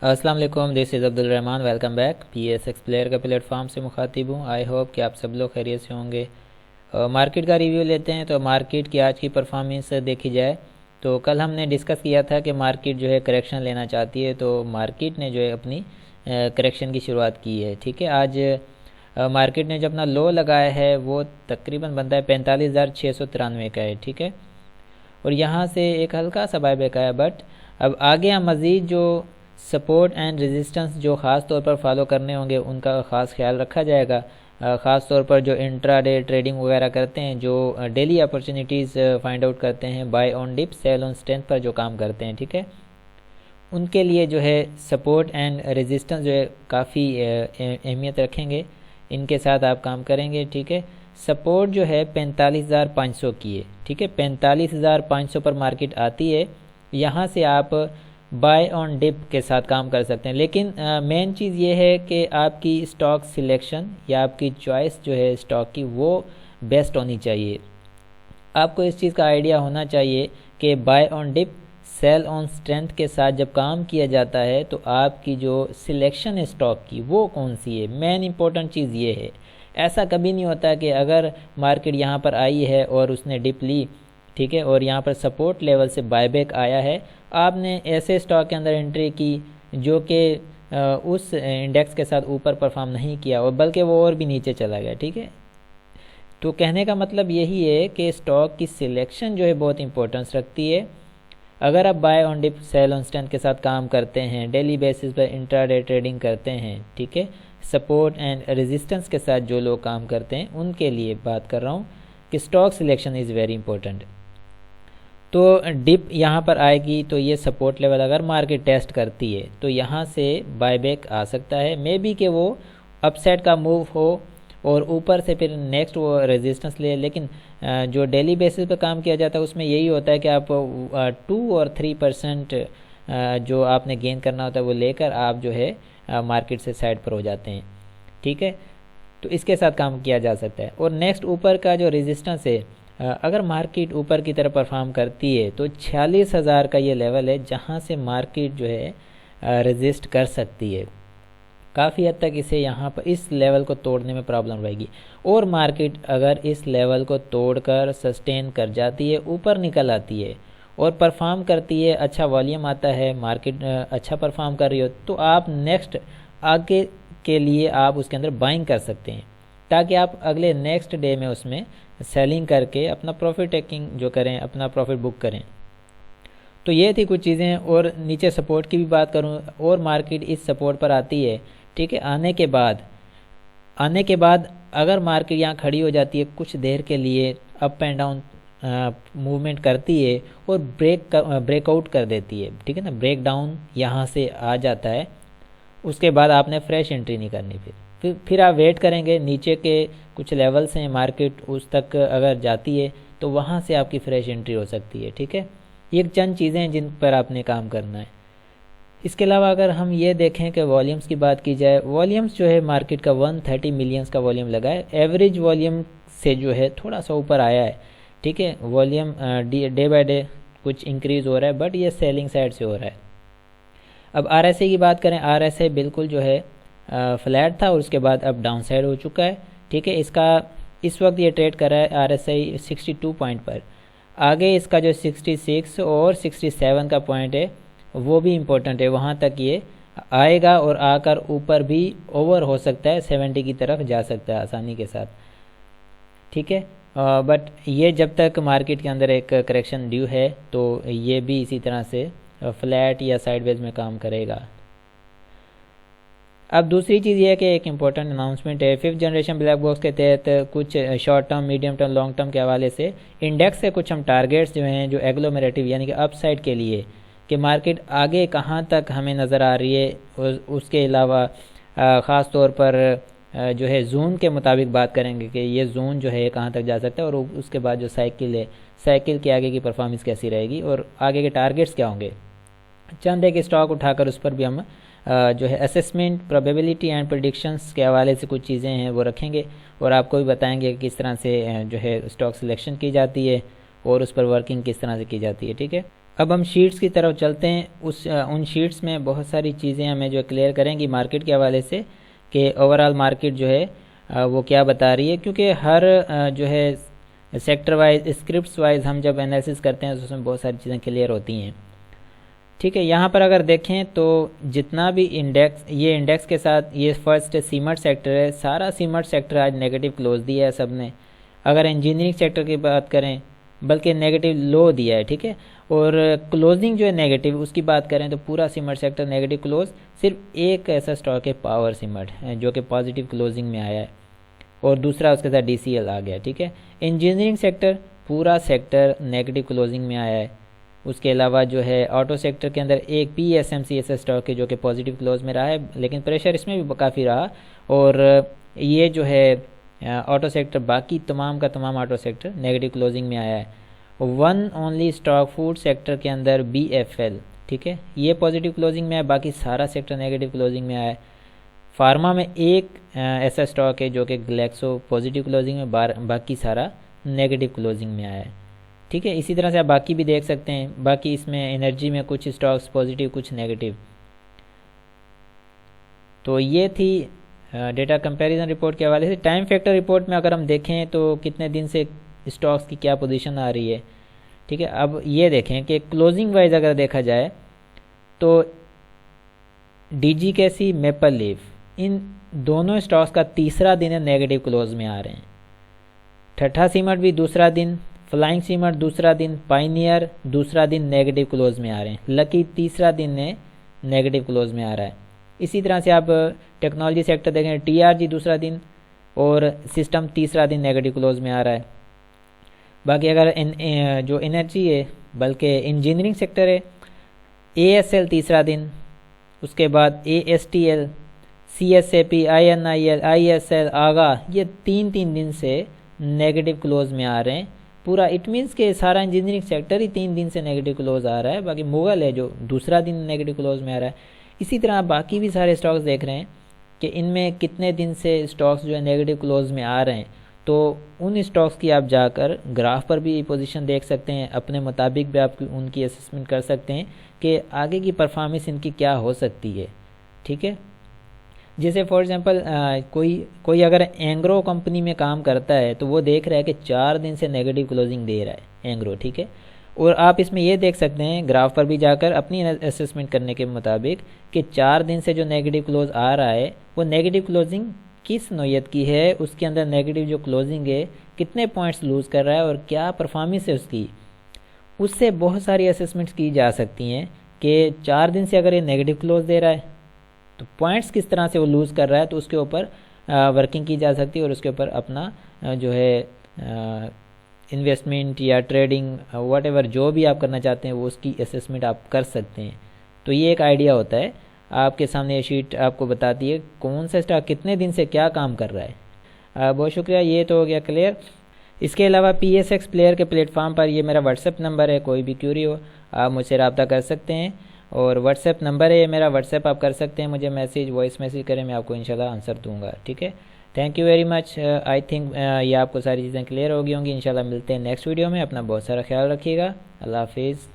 अस्सलाम वालेकुम, this is Abdul Rahman. Welcome back. PSX player का प्लेटफॉर्म से मुखातिब हूँ। आई होप कि आप सब लोग खैरियत से होंगे। मार्केट का रिव्यू लेते हैं। तो मार्केट की आज की परफॉर्मेंस देखी जाए तो कल हमने डिस्कस किया था कि मार्केट जो है करेक्शन लेना चाहती है, तो मार्केट ने जो है अपनी करेक्शन की शुरुआत की है। ठीक है, आज मार्केट ने जो अपना लो लगाया है वो तकरीबन बनता है 45,693 का है। ठीक है, और यहाँ से एक हल्का सा बायबैक आया, बट अब आगे हम मज़ीद जो सपोर्ट एंड रेजिस्टेंस जो ख़ास तौर पर फॉलो करने होंगे उनका ख़ास ख्याल रखा जाएगा। ख़ास तौर पर जो इंट्राडे ट्रेडिंग वगैरह करते हैं, जो डेली अपॉर्चुनिटीज़ फाइंड आउट करते हैं, buy on dip sell on strength पर जो काम करते हैं, ठीक है, उनके लिए जो है सपोर्ट एंड रेजिस्टेंस जो है काफ़ी अहमियत रखेंगे। इनके साथ आप काम करेंगे। ठीक है, सपोर्ट जो है 45,500 की है। ठीक है, 45,500 पर मार्केट आती है, यहाँ से आप बाय ऑन डिप के साथ काम कर सकते हैं। लेकिन मेन चीज़ ये है कि आपकी स्टॉक सिलेक्शन या आपकी चॉइस जो है स्टॉक की वो बेस्ट होनी चाहिए। आपको इस चीज़ का आइडिया होना चाहिए कि buy on dip sell on strength के साथ जब काम किया जाता है तो आपकी जो सिलेक्शन है स्टॉक की वो कौन सी है। मेन इंपॉर्टेंट चीज़ ये है। ऐसा कभी नहीं होता कि अगर मार्केट यहाँ पर आई है और उसने डिप ली, ठीक है, और यहाँ पर सपोर्ट लेवल से बायबैक आया है, आपने ऐसे स्टॉक के अंदर एंट्री की जो कि उस इंडेक्स के साथ ऊपर परफॉर्म नहीं किया और बल्कि वो और भी नीचे चला गया। ठीक है, तो कहने का मतलब यही है कि स्टॉक की सिलेक्शन जो है बहुत इंपॉर्टेंस रखती है। अगर आप buy on dip sell on strength के साथ काम करते हैं, डेली बेसिस पर इंट्राडे ट्रेडिंग करते हैं, ठीक है, सपोर्ट एंड रेजिस्टेंस के साथ जो लोग काम करते हैं उनके लिए बात कर रहा हूँ कि stock selection is very important. तो डिप यहाँ पर आएगी तो ये सपोर्ट लेवल अगर मार्केट टेस्ट करती है तो यहाँ से बायबैक आ सकता है। मे बी कि वो अपसाइड का मूव हो और ऊपर से फिर नेक्स्ट वो रेजिस्टेंस ले। लेकिन जो डेली बेसिस पर काम किया जाता है उसमें यही होता है कि आप 2 और 3% जो आपने गेन करना होता है वो लेकर आप जो है मार्केट से साइड पर हो जाते हैं। ठीक है, तो इसके साथ काम किया जा सकता है। और नेक्स्ट ऊपर का जो रेजिस्टेंस है, अगर मार्केट ऊपर की तरफ परफॉर्म करती है तो 46,000 का ये लेवल है जहाँ से मार्केट जो है रेजिस्ट कर सकती है। काफ़ी हद तक इसे यहाँ पर इस लेवल को तोड़ने में प्रॉब्लम रहेगी। और मार्केट अगर इस लेवल को तोड़कर सस्टेन कर जाती है, ऊपर निकल आती है और परफॉर्म करती है, अच्छा वॉल्यूम आता है, मार्केट अच्छा परफॉर्म कर रही हो, तो आप नेक्स्ट आगे के लिए आप उसके अंदर बाइंग कर सकते हैं ताकि आप अगले नेक्स्ट डे में उसमें सेलिंग करके अपना प्रॉफिट टेकिंग जो करें, अपना प्रॉफिट बुक करें। तो ये थी कुछ चीज़ें। और नीचे सपोर्ट की भी बात करूं और मार्केट इस सपोर्ट पर आती है, ठीक है, आने के बाद अगर मार्केट यहाँ खड़ी हो जाती है कुछ देर के लिए, अप एंड डाउन मूवमेंट करती है और ब्रेकआउट कर देती है, ठीक है ना, ब्रेक डाउन यहाँ से आ जाता है, उसके बाद आपने फ्रेश एंट्री नहीं करनी। फिर आप वेट करेंगे, नीचे के कुछ लेवल्स हैं, मार्केट उस तक अगर जाती है तो वहाँ से आपकी फ्रेश एंट्री हो सकती है। ठीक है, ये चंद चीज़ें हैं जिन पर आपने काम करना है। इसके अलावा अगर हम ये देखें कि वॉल्यूम्स की बात की जाए, वॉल्यूम्स जो है मार्केट का 130 मिलियंस का वॉल्यूम लगा है, एवरेज वॉल्यूम से जो है थोड़ा सा ऊपर आया है। ठीक है, वॉल्यूम डे बाय डे कुछ इंक्रीज़ हो रहा है, बट ये सेलिंग साइड से हो रहा है। अब RSI की बात करें, RSI बिल्कुल जो है फ्लैट था और उसके बाद अब डाउन साइड हो चुका है। ठीक है, इसका इस वक्त ये ट्रेड कर रहा है RSI 62 पॉइंट पर। आगे इसका जो 66 और 67 का पॉइंट है वो भी इम्पोर्टेंट है, वहाँ तक ये आएगा और आकर ऊपर भी ओवर हो सकता है, 70 की तरफ जा सकता है आसानी के साथ। ठीक है, बट ये जब तक मार्केट के अंदर एक करेक्शन ड्यू है तो ये भी इसी तरह से फ्लैट या साइडवेज में काम करेगा। अब दूसरी चीज़ ये है कि एक इम्पोर्टेंट अनाउंसमेंट है, 5th जनरेशन ब्लैक बॉक्स के तहत कुछ short term, medium term, long term के हवाले से इंडेक्स से कुछ हम टारगेट्स जो हैं, जो एग्लोमेरेटिव यानी कि अपसाइड के लिए कि मार्केट आगे कहाँ तक हमें नज़र आ रही है, उसके अलावा ख़ास तौर पर जो है जोन के मुताबिक बात करेंगे कि ये जोन जो है कहाँ तक जा सकता है और उसके बाद जो साइकिल है, साइकिल के आगे की परफॉर्मेंस कैसी रहेगी और आगे के टारगेट्स क्या होंगे। चंद एक स्टॉक उठाकर उस पर भी हम जो है असेसमेंट, प्रोबेबिलिटी एंड प्रेडिक्शंस के हवाले से कुछ चीज़ें हैं वो रखेंगे और आपको भी बताएंगे कि किस तरह से जो है स्टॉक सिलेक्शन की जाती है اور اس پر ورکنگ کس طرح سے کی جاتی ہے. ٹھیک ہے، اب ہم شیٹس کی طرف چلتے ہیں. ان شیٹس میں بہت ساری چیزیں ہمیں جو کلیئر کریں گی مارکیٹ کے حوالے سے کہ اوور آل مارکیٹ جو ہے وہ کیا بتا رہی ہے، کیونکہ ہر جو ہے سیکٹر وائز اسکرپٹس وائز ہم جب انالیسس کرتے ہیں تو اس میں بہت ساری چیزیں کلیئر ہوتی ہیں. ٹھیک ہے، یہاں پر اگر دیکھیں تو جتنا بھی انڈیکس، یہ انڈیکس کے ساتھ یہ فرسٹ سیمنٹ سیکٹر ہے، سارا سیمنٹ سیکٹر آج نیگیٹو کلوز دیا ہے سب نے. اگر انجینئرنگ سیکٹر کی بات کریں بلکہ نیگیٹو لو دیا ہے. ٹھیک ہے، اور کلوزنگ جو ہے نیگیٹو اس کی بات کریں تو پورا سیمنٹ سیکٹر نیگیٹو کلوز. صرف ایک ایسا سٹاک ہے پاور سیمنٹ جو کہ پازیٹیو کلوزنگ میں آیا ہے، اور دوسرا اس کے ساتھ ڈی سی ایل آ گیا. ٹھیک ہے، انجینئرنگ سیکٹر پورا سیکٹر نیگیٹو کلوزنگ میں آیا ہے. اس کے علاوہ جو ہے آٹو سیکٹر کے اندر ایک P S M C S stock ہے جو کہ پازیٹیو کلوز میں رہا ہے، لیکن پریشر اس میں بھی کافی رہا. اور یہ جو ہے آٹو سیکٹر، باقی تمام کا تمام آٹو سیکٹر نیگیٹو کلوزنگ میں آیا ہے. One only stock food sector کے اندر بی ایف ایل، ٹھیک ہے، یہ پازیٹیو کلوزنگ میں ہے، باقی سارا سیکٹر نیگیٹو کلوزنگ میں آیا ہے. فارما میں ایک ایسا اسٹاک ہے جو کہ گلیکسو پازیٹیو کلوزنگ میں، باقی سارا نیگیٹو کلوزنگ میں آیا ہے. ٹھیک ہے، اسی طرح سے آپ باقی بھی دیکھ سکتے ہیں. باقی اس میں انرجی میں کچھ اسٹاکس پازیٹیو کچھ نیگیٹو. تو یہ تھی ڈیٹا کمپیریزن رپورٹ کے حوالے سے. ٹائم فیکٹر رپورٹ میں اگر ہم دیکھیں تو کتنے دن سے اسٹاکس کی کیا پوزیشن آ رہی ہے. ٹھیک ہے، اب یہ دیکھیں کہ کلوزنگ وائز اگر دیکھا جائے تو ڈی جی کے سی، میپل لیف، ان دونوں اسٹاکس کا تیسرا دن ہے نیگیٹو کلوز میں آ رہے ہیں. ٹھٹھا سیمنٹ بھی دوسرا دن، فلائنگ سیمنٹ دوسرا دن، پائنیئر دوسرا دن نیگیٹو کلوز میں آ رہے ہیں. لکی تیسرا دن ہے نیگیٹو کلوز میں آ رہا ہے. اسی طرح سے آپ ٹیکنالوجی سیکٹر دیکھیں، ٹی آر جی دوسرا دن اور سسٹم تیسرا دن نیگیٹو کلوز میں آ رہا ہے. باقی اگر جو انرجی ہے بلکہ انجینئرنگ سیکٹر ہے، اے ایس ایل تیسرا دن، اس کے بعد A S T L, C S A P, I N I L, I S L, آگا، یہ تین دن سے نیگیٹو کلوز میں آ رہے ہیں. پورا اٹ مینس کہ سارا انجینئرنگ سیکٹر ہی 3 دن سے نیگیٹو کلوز آ رہا ہے. باقی مغل ہے جو دوسرا دن نیگیٹو کلوز میں آ رہا ہے. اسی طرح باقی بھی سارے اسٹاکس دیکھ رہے ہیں کہ ان میں کتنے دن سے اسٹاکس جو ہے نیگیٹو کلوز میں آ رہے ہیں. تو ان اسٹاکس کی آپ جا کر گراف پر بھی پوزیشن دیکھ سکتے ہیں، اپنے مطابق بھی آپ ان کی اسسمنٹ کر سکتے ہیں کہ آگے کی پرفارمنس ان کی کیا ہو سکتی ہے. ٹھیک ہے، جیسے فار ایگزامپل کوئی اگر اینگرو کمپنی میں کام کرتا ہے تو وہ دیکھ رہا ہے کہ 4 دن سے نیگیٹو کلوزنگ دے رہا ہے اینگرو. ٹھیک ہے، اور آپ اس میں یہ دیکھ سکتے ہیں گراف پر بھی جا کر اپنی اسسمنٹ کرنے کے مطابق کہ 4 دن سے جو نیگیٹو کلوز آ رہا ہے وہ نیگیٹو کلوزنگ کس نوعیت کی ہے، اس کے اندر نیگیٹو جو کلوزنگ ہے کتنے پوائنٹس لوز کر رہا ہے اور کیا پرفارمنس ہے اس کی. اس سے بہت ساری اسسمنٹس کی جا سکتی ہیں کہ 4 دن سے اگر یہ نیگیٹو کلوز دے رہا ہے تو پوائنٹس کس طرح سے وہ لوز کر رہا ہے، تو اس کے اوپر ورکنگ کی جا سکتی ہے اور اس کے اوپر اپنا جو ہے انویسٹمنٹ یا ٹریڈنگ واٹ ایور جو بھی آپ کرنا چاہتے ہیں وہ اس کی اسسمنٹ آپ کر سکتے ہیں. تو یہ ایک آئیڈیا ہوتا ہے. آپ کے سامنے یہ شیٹ آپ کو بتاتی ہے کون سا اسٹاک کتنے دن سے کیا کام کر رہا ہے. بہت شکریہ، یہ تو ہو گیا کلیئر. اس کے علاوہ پی ایس ایکس پلیئر کے پلیٹ فارم پر یہ میرا واٹس ایپ نمبر ہے، کوئی بھی کیوری ہو آپ مجھ سے رابطہ کر سکتے ہیں. اور واٹس ایپ نمبر ہے میرا، واٹس ایپ آپ کر سکتے ہیں، مجھے میسیج وائس میسیج کریں، میں آپ کو انشاءاللہ آنسر دوں گا. ٹھیک ہے، thank you very much. I think یہ آپ کو ساری چیزیں کلیئر ہو گئی ہوں گی. انشاءاللہ ملتے ہیں نیکسٹ ویڈیو میں. اپنا بہت سارا خیال رکھیے گا. اللہ حافظ.